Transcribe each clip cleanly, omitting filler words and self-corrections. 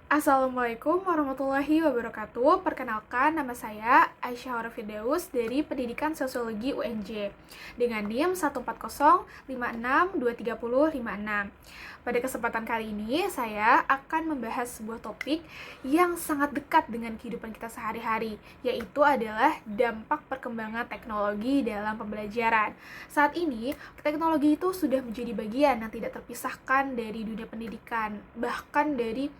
Assalamualaikum warahmatullahi wabarakatuh. Perkenalkan, nama saya Aisyah Firdaus dari Pendidikan Sosiologi UNJ dengan NIM 14056230056. Pada kesempatan kali ini, saya akan membahas sebuah topik yang sangat dekat dengan kehidupan kita sehari-hari, yaitu adalah dampak perkembangan teknologi dalam pembelajaran. Saat ini, teknologi itu sudah menjadi bagian yang tidak terpisahkan dari dunia pendidikan, bahkan dari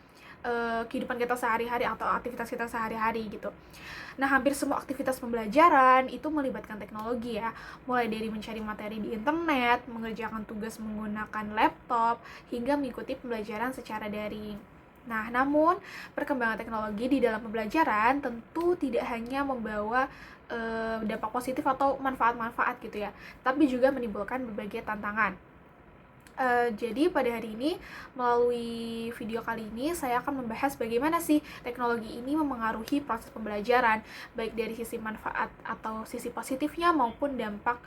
kehidupan kita sehari-hari atau aktivitas kita sehari-hari gitu. Nah, hampir semua aktivitas pembelajaran itu melibatkan teknologi ya, mulai dari mencari materi di internet, mengerjakan tugas menggunakan laptop, hingga mengikuti pembelajaran secara daring. Nah, namun perkembangan teknologi di dalam pembelajaran tentu tidak hanya membawa dampak positif atau manfaat-manfaat gitu ya, tapi juga menimbulkan berbagai tantangan. Jadi pada hari ini, melalui video kali ini, saya akan membahas bagaimana sih teknologi ini memengaruhi proses pembelajaran, baik dari sisi manfaat atau sisi positifnya maupun dampak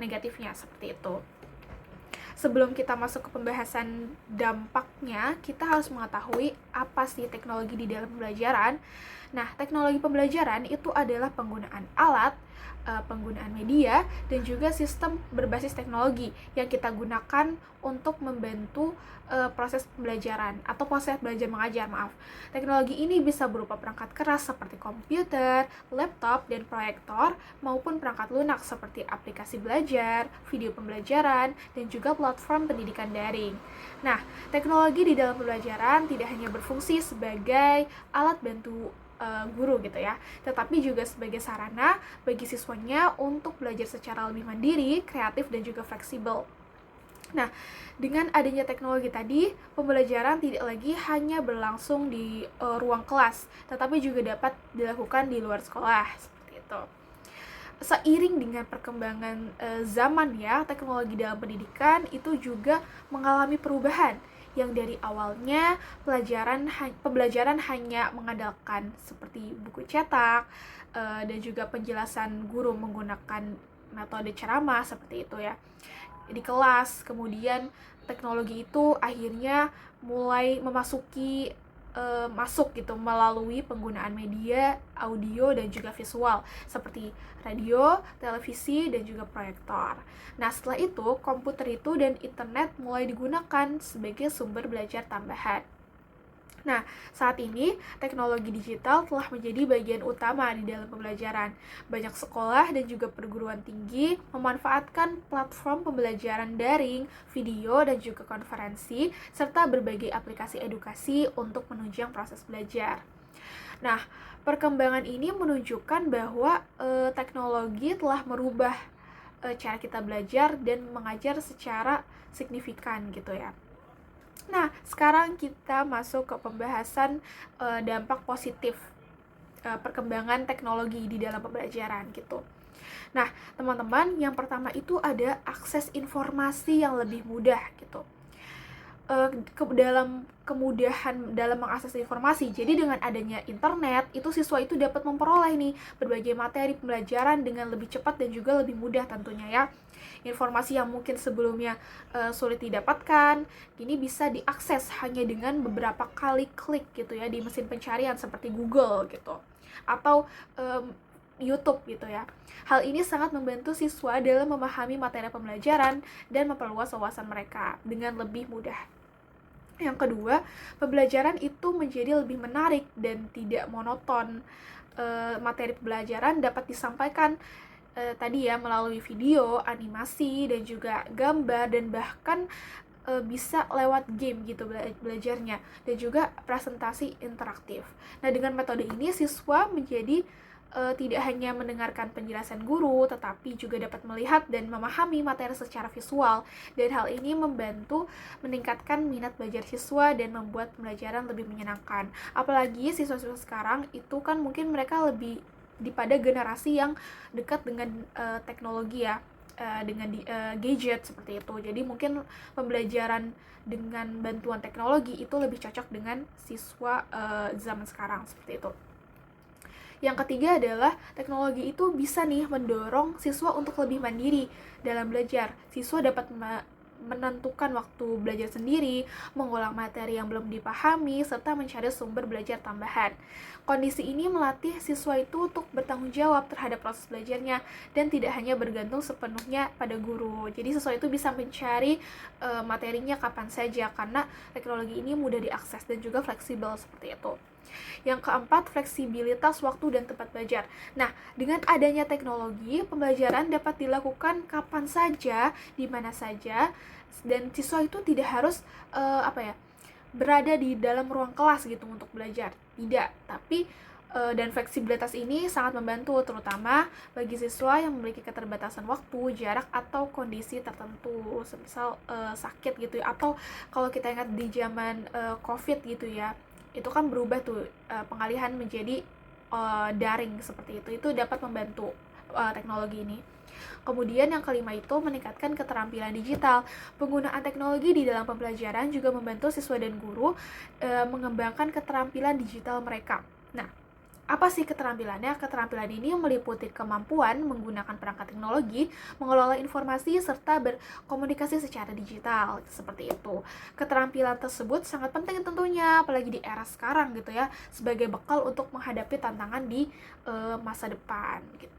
negatifnya, seperti itu. Sebelum kita masuk ke pembahasan dampaknya, kita harus mengetahui apa sih teknologi di dalam pembelajaran. Nah, teknologi pembelajaran itu adalah penggunaan alat, penggunaan media, dan juga sistem berbasis teknologi yang kita gunakan untuk membantu proses pembelajaran atau proses belajar mengajar, maaf. Teknologi ini bisa berupa perangkat keras seperti komputer, laptop, dan proyektor, maupun perangkat lunak seperti aplikasi belajar, video pembelajaran, dan juga platform pendidikan daring. Nah, teknologi di dalam pembelajaran tidak hanya berfungsi sebagai alat bantu guru gitu ya, tetapi juga sebagai sarana bagi siswanya untuk belajar secara lebih mandiri, kreatif, dan juga fleksibel. Nah, dengan adanya teknologi tadi, pembelajaran tidak lagi hanya berlangsung di ruang kelas, tetapi juga dapat dilakukan di luar sekolah, seperti itu. Seiring dengan perkembangan zaman ya, teknologi dalam pendidikan itu juga mengalami perubahan yang dari awalnya pembelajaran hanya mengandalkan seperti buku cetak dan juga penjelasan guru menggunakan metode ceramah seperti itu ya di kelas. Kemudian teknologi itu akhirnya mulai masuk gitu melalui penggunaan media audio dan juga visual seperti radio, televisi, dan juga proyektor. Nah, setelah itu komputer itu dan internet mulai digunakan sebagai sumber belajar tambahan. Nah, saat ini teknologi digital telah menjadi bagian utama di dalam pembelajaran. Banyak sekolah dan juga perguruan tinggi memanfaatkan platform pembelajaran daring, video, dan juga konferensi, serta berbagai aplikasi edukasi untuk menunjang proses belajar. Nah, perkembangan ini menunjukkan bahwa teknologi telah merubah cara kita belajar dan mengajar secara signifikan gitu ya. Nah, sekarang kita masuk ke pembahasan dampak positif perkembangan teknologi di dalam pembelajaran gitu. Nah, teman-teman, yang pertama itu ada akses informasi yang lebih mudah gitu. Dalam kemudahan dalam mengakses informasi. Jadi dengan adanya internet, itu siswa itu dapat memperoleh nih berbagai materi pembelajaran dengan lebih cepat dan juga lebih mudah tentunya ya. Informasi yang mungkin sebelumnya sulit didapatkan, kini bisa diakses hanya dengan beberapa kali klik gitu ya di mesin pencarian seperti Google gitu. Atau YouTube gitu ya. Hal ini sangat membantu siswa dalam memahami materi pembelajaran dan memperluas wawasan mereka dengan lebih mudah. Yang kedua, pembelajaran itu menjadi lebih menarik dan tidak monoton. Materi pembelajaran dapat disampaikan tadi ya melalui video, animasi, dan juga gambar, dan bahkan bisa lewat game gitu belajarnya, dan juga presentasi interaktif. Nah, dengan metode ini siswa menjadi tidak hanya mendengarkan penjelasan guru, tetapi juga dapat melihat dan memahami materi secara visual, dan hal ini membantu meningkatkan minat belajar siswa dan membuat pembelajaran lebih menyenangkan. Apalagi siswa-siswa sekarang itu kan mungkin mereka lebih pada generasi yang dekat dengan teknologi ya, dengan gadget seperti itu. Jadi mungkin pembelajaran dengan bantuan teknologi itu lebih cocok dengan siswa zaman sekarang seperti itu. Yang ketiga adalah teknologi itu bisa nih mendorong siswa untuk lebih mandiri dalam belajar. Siswa dapat menentukan waktu belajar sendiri, mengulang materi yang belum dipahami, serta mencari sumber belajar tambahan. Kondisi ini melatih siswa itu untuk bertanggung jawab terhadap proses belajarnya dan tidak hanya bergantung sepenuhnya pada guru. Jadi siswa itu bisa mencari materinya kapan saja karena teknologi ini mudah diakses dan juga fleksibel seperti itu. Yang keempat, fleksibilitas waktu dan tempat belajar. Nah, dengan adanya teknologi, pembelajaran dapat dilakukan kapan saja, di mana saja, dan siswa itu tidak harus berada di dalam ruang kelas gitu untuk belajar. Tidak, tapi dan fleksibilitas ini sangat membantu terutama bagi siswa yang memiliki keterbatasan waktu, jarak, atau kondisi tertentu, semisal sakit gitu ya, atau kalau kita ingat di zaman COVID gitu ya, itu kan berubah tuh pengalihan menjadi daring seperti itu dapat membantu teknologi ini. Kemudian yang kelima itu meningkatkan keterampilan digital. Penggunaan teknologi di dalam pembelajaran juga membantu siswa dan guru mengembangkan keterampilan digital mereka. Nah, apa sih keterampilannya? Keterampilan ini meliputi kemampuan menggunakan perangkat teknologi, mengelola informasi, serta berkomunikasi secara digital, seperti itu. Keterampilan tersebut sangat penting tentunya, apalagi di era sekarang gitu ya, sebagai bekal untuk menghadapi tantangan di masa depan gitu.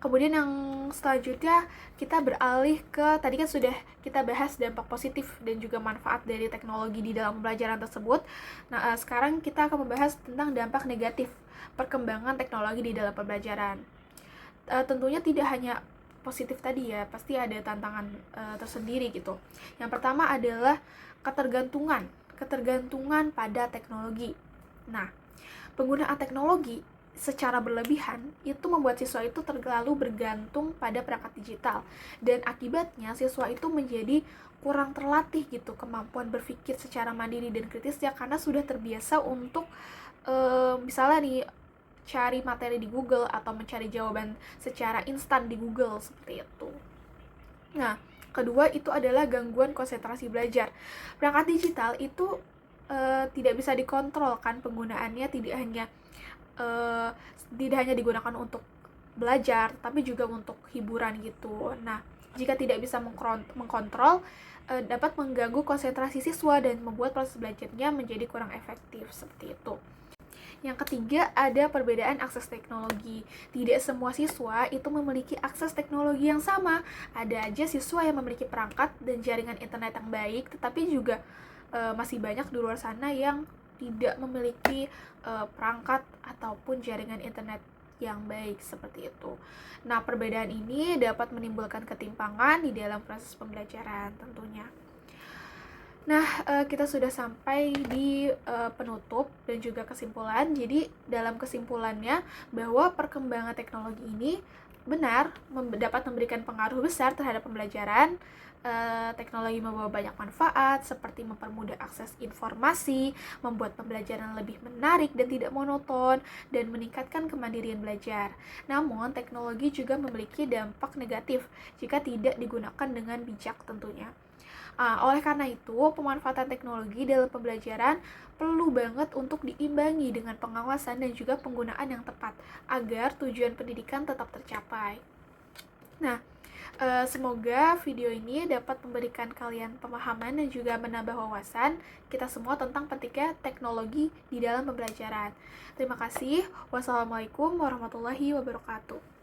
Kemudian yang selanjutnya kita beralih ke, tadi kan sudah kita bahas dampak positif dan juga manfaat dari teknologi di dalam pembelajaran tersebut. Nah, sekarang kita akan membahas tentang dampak negatif perkembangan teknologi di dalam pembelajaran. Tentunya tidak hanya positif tadi ya, pasti ada tantangan tersendiri gitu. Yang pertama adalah ketergantungan pada teknologi. Nah, penggunaan teknologi secara berlebihan itu membuat siswa itu terlalu bergantung pada perangkat digital, dan akibatnya siswa itu menjadi kurang terlatih gitu kemampuan berpikir secara mandiri dan kritis ya, karena sudah terbiasa untuk misalnya nih cari materi di Google atau mencari jawaban secara instan di Google seperti itu. Nah, kedua itu adalah gangguan konsentrasi belajar. Perangkat digital itu tidak bisa dikontrol kan penggunaannya, tidak hanya digunakan untuk belajar, tapi juga untuk hiburan gitu. Nah, jika tidak bisa mengkontrol, dapat mengganggu konsentrasi siswa dan membuat proses belajarnya menjadi kurang efektif, seperti itu. Yang ketiga, ada perbedaan akses teknologi. Tidak semua siswa itu memiliki akses teknologi yang sama. Ada aja siswa yang memiliki perangkat dan jaringan internet yang baik, tetapi juga masih banyak di luar sana yang tidak memiliki perangkat ataupun jaringan internet yang baik seperti itu. Nah, perbedaan ini dapat menimbulkan ketimpangan di dalam proses pembelajaran tentunya. Nah, kita sudah sampai di penutup dan juga kesimpulan. Jadi, dalam kesimpulannya bahwa perkembangan teknologi ini benar dapat memberikan pengaruh besar terhadap pembelajaran. Teknologi membawa banyak manfaat seperti mempermudah akses informasi, membuat pembelajaran lebih menarik dan tidak monoton, dan meningkatkan kemandirian belajar. Namun, teknologi juga memiliki dampak negatif jika tidak digunakan dengan bijak tentunya. Oleh karena itu, pemanfaatan teknologi dalam pembelajaran perlu banget untuk diimbangi dengan pengawasan dan juga penggunaan yang tepat agar tujuan pendidikan tetap tercapai. Nah, semoga video ini dapat memberikan kalian pemahaman dan juga menambah wawasan kita semua tentang pentingnya teknologi di dalam pembelajaran. Terima kasih. Wassalamualaikum warahmatullahi wabarakatuh.